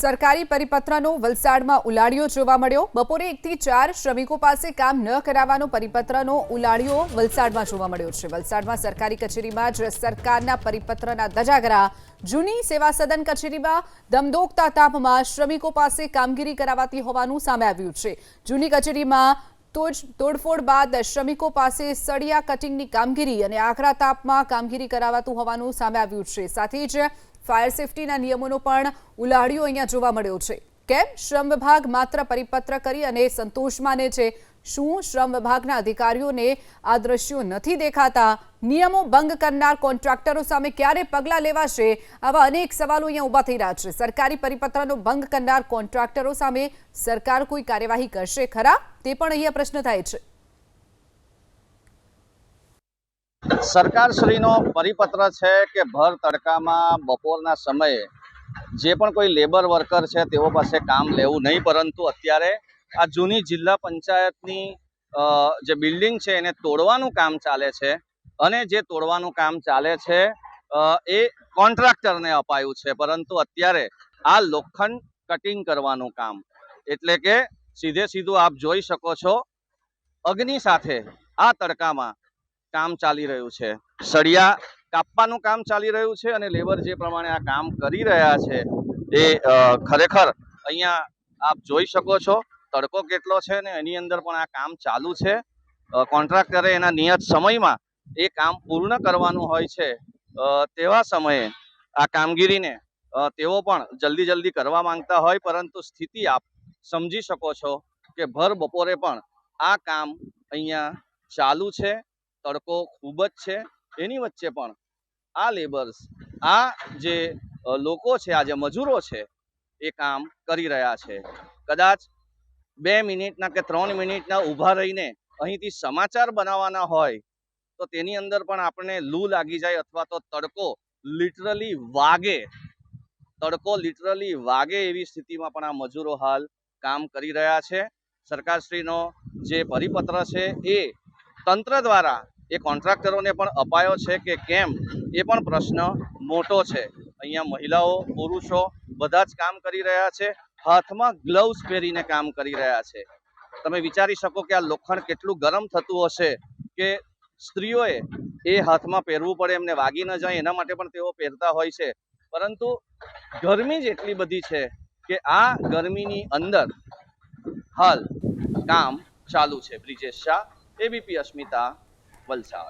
સરકારી પરિપત્રનો વલસાડમાં ઉલાળ્યો જોવા મળ્યો। બપોરે 1 થી 4 શ્રમિકો પાસે કામ ન કરાવવાનો પરિપત્રનો ઉલાળ્યો વલસાડમાં જોવા મળ્યો છે। વલસાડમાં સરકારી કચેરીમાં જ સરકારના પરિપત્રના ધજાગરા। જૂની સેવા સદન કચેરીમાં ધમધોકતા તાપમાં શ્રમિકો પાસે કામગીરી કરાવાતી હોવાનું સામે આવ્યું છે। જૂની કચેરીમાં તોડફોડ બાદ શ્રમિકો પાસે સળિયા કટિંગની કામગીરી અને આકરા તાપમાં કામગીરી કરાવાતું હોવાનું સામે આવ્યું છે। સાથે જ ફાયર સેફટીના નિયમોનો પણ ઉલાળ્યો અહીંયા જોવા મળ્યો છે। કેમ શ્રમ વિભાગ માત્ર પરિપત્ર કરી અને સંતોષ માને છે? શું શ્રમ વિભાગના અધિકારીઓને આ દ્રશ્યો નથી દેખાતા? નિયમો ભંગ કરનાર કોન્ટ્રાક્ટરો સામે ક્યારે પગલાં લેવાશે? આવા અનેક સવાલો અહીંયા ઊભા થઈ રહ્યા છે। સરકારી પરિપત્રનો ભંગ કરનાર કોન્ટ્રાક્ટરો સામે સરકાર કોઈ કાર્યવાહી કરશે ખરા? તે પણ અહીંયા પ્રશ્ન થાય છે। સરકારશ્રીનો પરિપત્ર છે કે ભર તડકામાં બપોરના સમયે જે પણ કોઈ લેબર વર્કર છે તેઓ પાસે કામ લેવું નહીં, પરંતુ અત્યારે આ જૂની જિલ્લા પંચાયતની જે બિલ્ડિંગ છે એને તોડવાનું કામ ચાલે છે અને જે તોડવાનું કામ ચાલે છે એ કોન્ટ્રાક્ટરને અપાયું છે, પરંતુ અત્યારે આ લોખંડ કટિંગ કરવાનું કામ, એટલે કે સીધે સીધું આપ જોઈ શકો છો અગ્નિ સાથે આ તડકામાં કામ ચાલી રહ્યું છે। સળિયા કાપવાનું કામ ચાલી રહ્યું છે અને લેબર જે પ્રમાણે આ કામ કરી રહ્યા છે એ ખરેખર અહીંયા આપ જોઈ શકો છો તડકો કેટલો છે ને એની અંદર પણ આ કામ ચાલુ છે। કોન્ટ્રાક્ટરે એના નિયત સમયમાં એ કામ પૂર્ણ કરવાનું હોય છે, તેવા સમયે આ કામગીરીને તેઓ પણ જલ્દી કરવા માંગતા હોય, પરંતુ સ્થિતિ આપ સમજી શકો છો કે ભર બપોરે પણ આ કામ અહીંયા ચાલુ છે। તડકો ખૂબ જ છે, એની વચ્ચે પણ આ લેબર્સ, આ જે લોકો છે, આ જે મજૂરો છે એ કામ કરી રહ્યા છે। કદાચ 2 મિનિટના કે 3 મિનિટના ઊભા રહીને અહીંથી સમાચાર બનાવવાના હોય તો તેની અંદર પણ આપણે લૂ લાગી જાય અથવા તો તડકો લિટરલી વાગે એવી સ્થિતિમાં પણ આ મજૂરો હાલ કામ કરી રહ્યા છે। સરકારશ્રીનો જે પરિપત્ર છે એ તંત્ર દ્વારા એ કોન્ટ્રાક્ટરોને પણ અપાયો છે કે કેમ, એ પણ પ્રશ્ન મોટો છે। અહીંયા મહિલાઓ, પુરુષો બધા જ કામ કરી રહ્યા છે, હાથમાં ગ્લવ્સ પહેરીને કામ કરી રહ્યા છે। તમે વિચારી શકો કે આ લોખંડ કેટલું ગરમ થતું હશે કે સ્ત્રીઓએ એ હાથમાં પહેરવું પડે, એમને વાગી ન જાય એના માટે પણ તેઓ પહેરતા હોય છે, પરંતુ ગરમી જ એટલી બધી છે કે આ ગરમીની અંદર હાલ કામ ચાલુ છે। બ્રિજેશ શાહ, એબીપી અસ્મિતા, વલસાડ।